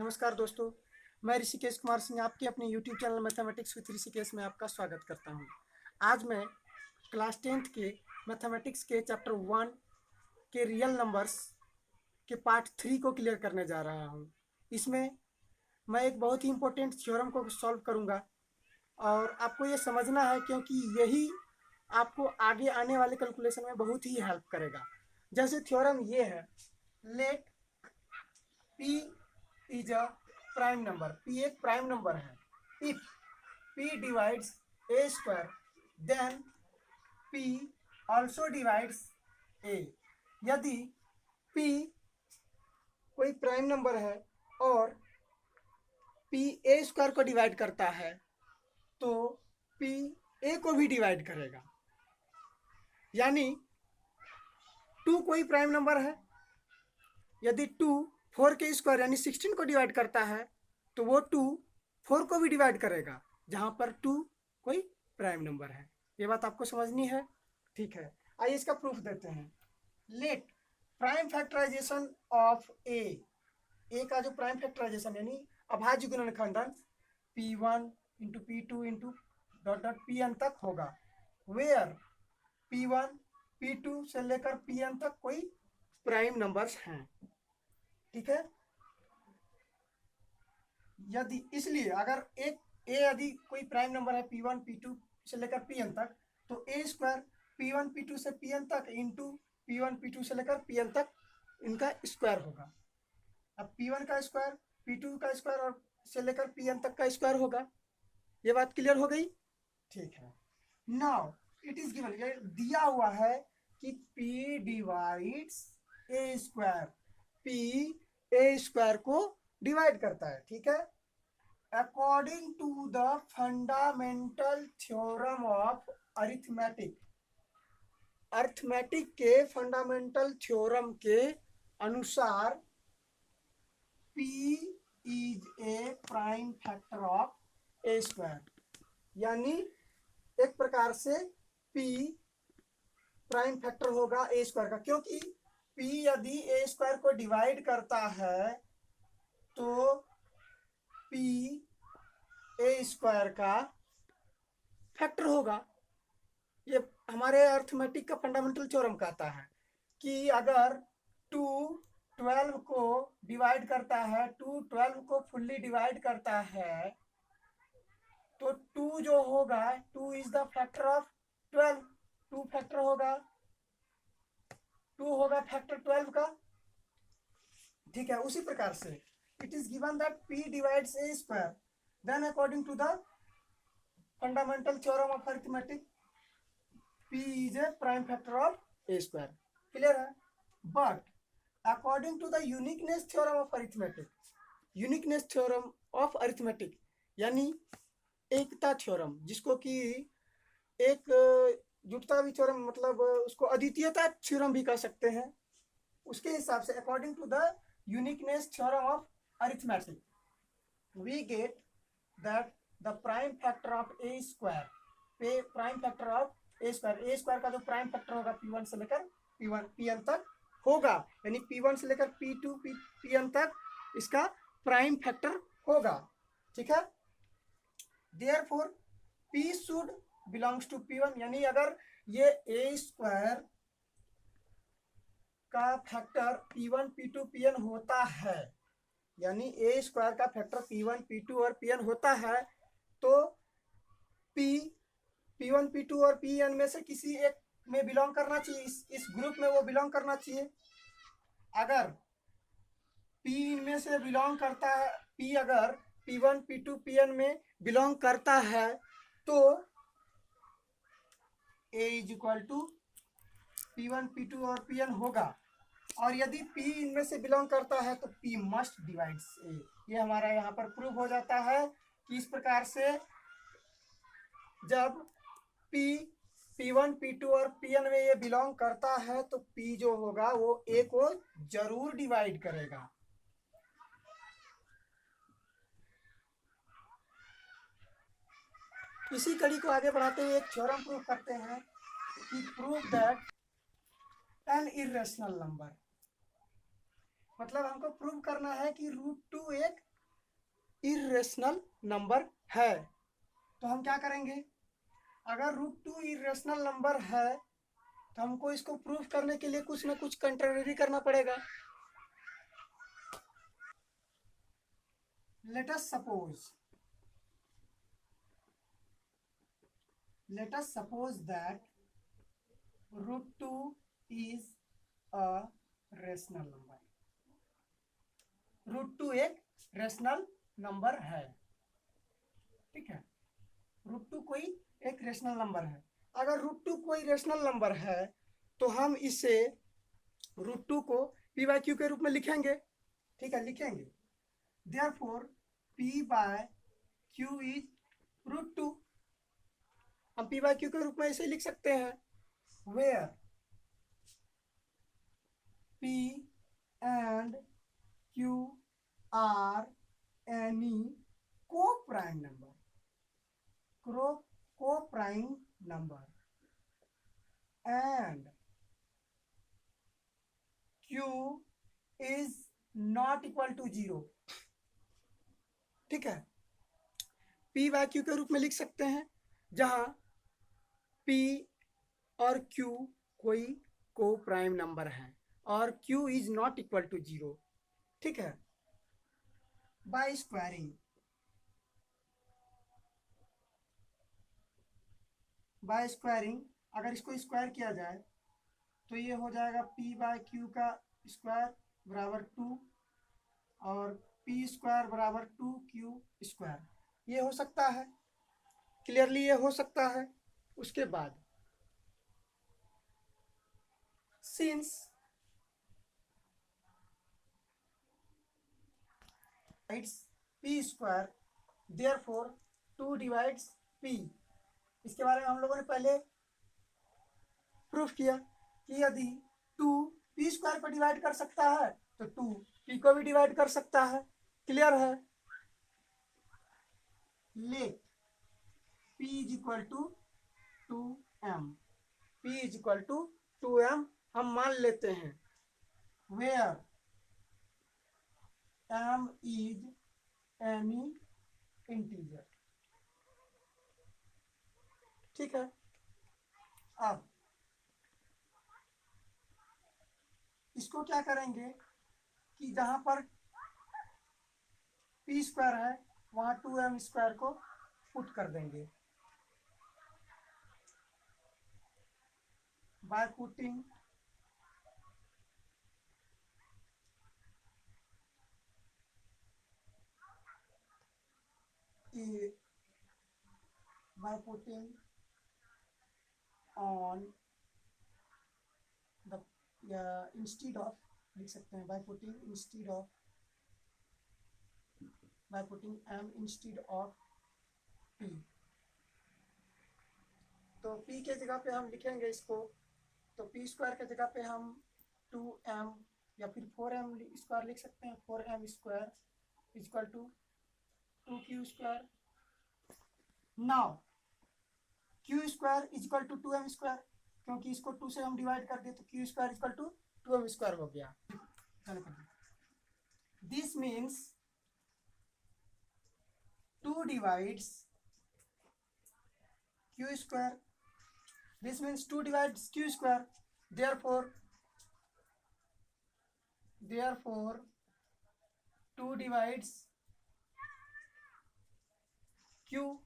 नमस्कार दोस्तों, मैं ऋषिकेश कुमार सिंह आपके अपने YouTube channel mathematics with Rishikesh में आपका स्वागत करता हूं। आज मैं क्लास 10th के मैथमेटिक्स के चैप्टर 1 के रियल नंबर्स के पार्ट 3 को क्लियर करने जा रहा हूं। इसमें मैं एक बहुत ही इम्पोर्टेंट थ्योरम को सॉल्व करूंगा और आपको ये समझना है क्योंकि यही आपको आगे आने वाले कैलकुलेशन में बहुत ही हेल्प करेगा। जैसे थ्योरम ये है, let P is a prime number. P एक प्राइम नंबर है। If P divides a square then P also divides a। यदि P कोई प्राइम नंबर है और P a स्क्वायर को डिवाइड करता है तो P a को भी डिवाइड करेगा। यानी 2 कोई प्राइम नंबर है, यदि 2 4 के स्क्वायर यानी 16 को डिवाइड करता है तो वो 2 4 को भी डिवाइड करेगा, जहां पर 2 कोई प्राइम नंबर है। ये बात आपको समझनी है, ठीक है। आइए इसका प्रूफ देते हैं। लेट प्राइम फैक्टराइजेशन ऑफ ए का जो प्राइम फैक्टराइजेशन यानी अभाज्य गुणनखंडन P1 into P2 into dot dot Pn तक होगा, वेयर P1 P2 से लेकर Pn तक कोई प्राइम नंबर्स हैं, ठीक है। यदि इसलिए अगर एक ए यदि कोई प्राइम नंबर है P1 P2 से लेकर Pn तक तो a स्क्वायर P1 P2 से Pn तक इंटू P1 P2 से लेकर Pn तक इनका स्क्वायर होगा। अब P1 का स्क्वायर P2 का स्क्वायर और से लेकर Pn तक का स्क्वायर होगा। ये बात क्लियर हो गई, ठीक है। नाउ इट इज गिवन, ये दिया हुआ है कि P divides a square, P a square को डिवाइड करता है, ठीक है। According to the fundamental theorem of arithmetic, arithmetic के फंडामेंटल थ्योरम के अनुसार P is a prime factor of a square. यानी एक प्रकार से P प्राइम फैक्टर होगा ए स्क्वायर का, क्योंकि P यदि ए स्क्वायर को डिवाइड करता है तो P ए स्क्वायर का फैक्टर होगा। ये हमारे अरिथमेटिक का फंडामेंटल थ्योरम कहता है कि अगर 2 12 को डिवाइड करता है, 2 12 को फुल्ली डिवाइड करता है तो 2 जो होगा, 2 is the factor of 12, 2 factor होगा, 2 होगा फैक्टर 12 का, ठीक है। उसी प्रकार से it is given that P divides a square, then according to the fundamental theorem of arithmetic P is a prime factor of a square, clear है। but according to the uniqueness theorem of arithmetic, uniqueness theorem of arithmetic यानी एकता theorem, जिसको कि एक जुटता भी theorem, मतलब उसको अद्वितीयता theorem भी कह सकते हैं, उसके हिसाब से according to the uniqueness theorem of arithmetic we get that the prime factor of a square, prime factor of a square का जो प्राइम फैक्टर होगा P1 से लेकर Pn तक होगा, यानी P1 से लेकर P2 Pn तक इसका प्राइम फैक्टर होगा, ठीक है। Therefore P should belongs to P1, यानी अगर ये ए स्क्वायर का फैक्टर P1 P2 Pn होता है, यानी ए स्क्वायर का फैक्टर P1 P2 और Pn होता है तो P1 P2 और Pn में से किसी एक में बिलोंग करना चाहिए, इस ग्रुप में वो बिलोंग करना चाहिए। अगर P में से बिलोंग करता है, P अगर P1 P2 Pn में बिलोंग करता है तो A is equal to P1 P2 और Pn होगा, और यदि P इनमें से बिलोंग करता है तो P मस्ट डिवाइड्स A। ये हमारा यहाँ पर प्रूव हो जाता है कि इस प्रकार से जब P1 P2 और Pn में ये बिलोंग करता है तो P जो होगा वो A को जरूर डिवाइड करेगा। इसी कड़ी को आगे बढ़ाते हुए एक थ्योरम प्रूव करते हैं कि prove that an irrational number, मतलब हमको प्रूव करना है कि √2 एक इर्रेशनल नंबर है। तो हम क्या करेंगे, अगर √2 इर्रेशनल नंबर है तो हमको इसको प्रूफ करने के लिए कुछ ना कुछ कंट्रारी करना पड़ेगा। Let us suppose that √2 is a rational number. √2 एक रेशनल नंबर है, ठीक है। √2 कोई एक रेशनल नंबर है। अगर √2 कोई रेशनल नंबर है तो हम इसे √2 को पी बाय क्यू के रूप में लिखेंगे, ठीक है, लिखेंगे। Therefore P by Q is √2। हम पी बाय क्यू के रूप में इसे लिख सकते हैं, where P and Q are any coprime number, coprime number and Q is not equal to 0, ठीक है। P बाय Q के रूप में लिख सकते हैं जहां P और Q कोई को प्राइम नंबर है और Q is not equal to 0, ठीक है। बाय स्क्वायरिंग अगर इसको स्क्वायर किया जाए तो ये हो जाएगा P बाय Q का स्क्वायर बराबर 2 और P स्क्वायर बराबर 2Q स्क्वायर। ये हो सकता है, क्लियरली ये हो सकता है। उसके बाद since P square therefore 2 divides P। इसके बारे में हम लोगों ने पहले प्रूफ किया कि यदि 2 P स्क्वायर को डिवाइड कर सकता है तो 2 P को भी डिवाइड कर सकता है, क्लियर है। Let P is equal to 2m, P is equal to 2m हम मान लेते हैं, where m is any integer, ठीक है। अब इसको क्या करेंगे कि जहां पर P स्क्वायर है वहां 2m स्क्वायर को पुट कर देंगे by putting on the instead of लिख सकते हैं by putting m instead of p। तो p के जगह पे हम लिखेंगे इसको, तो p स्क्वायर के जगह पे हम 2m या फिर 4m स्क्वायर लिख सकते हैं, 4m square equal to 2q square. Now q square equal to 2m square, क्योंकि इसको 2 से हम डिवाइड कर दिए तो q square equal to 2m square हो गया। This means 2 divides q square, this means 2 divides q square, therefore 2 divides q,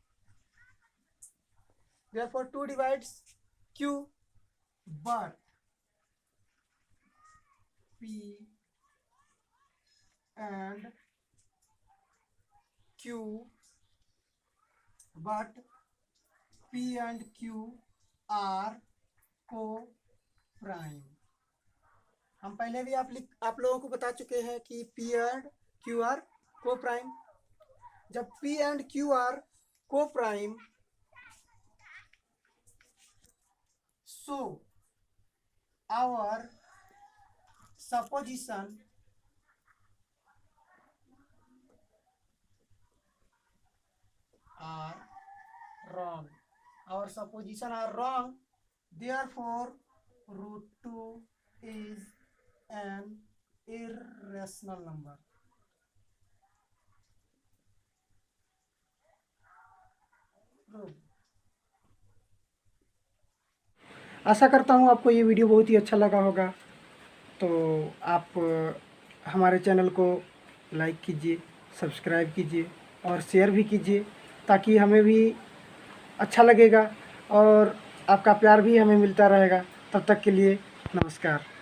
therefore 2 divides q, but p and q are co-prime। हम पहले भी आप लोगों को बता चुके हैं कि P एंड Q आर को प्राइम। जब P एंड Q आर को prime, so our supposition are wrong, therefore √2 is an irrational number। आशा करता हूँ आपको ये वीडियो बहुत ही अच्छा लगा होगा। तो आप हमारे चैनल को लाइक कीजिए, सब्सक्राइब कीजिए और शेयर भी कीजिए, ताकि हमें भी अच्छा लगेगा और आपका प्यार भी हमें मिलता रहेगा। तब तक के लिए नमस्कार।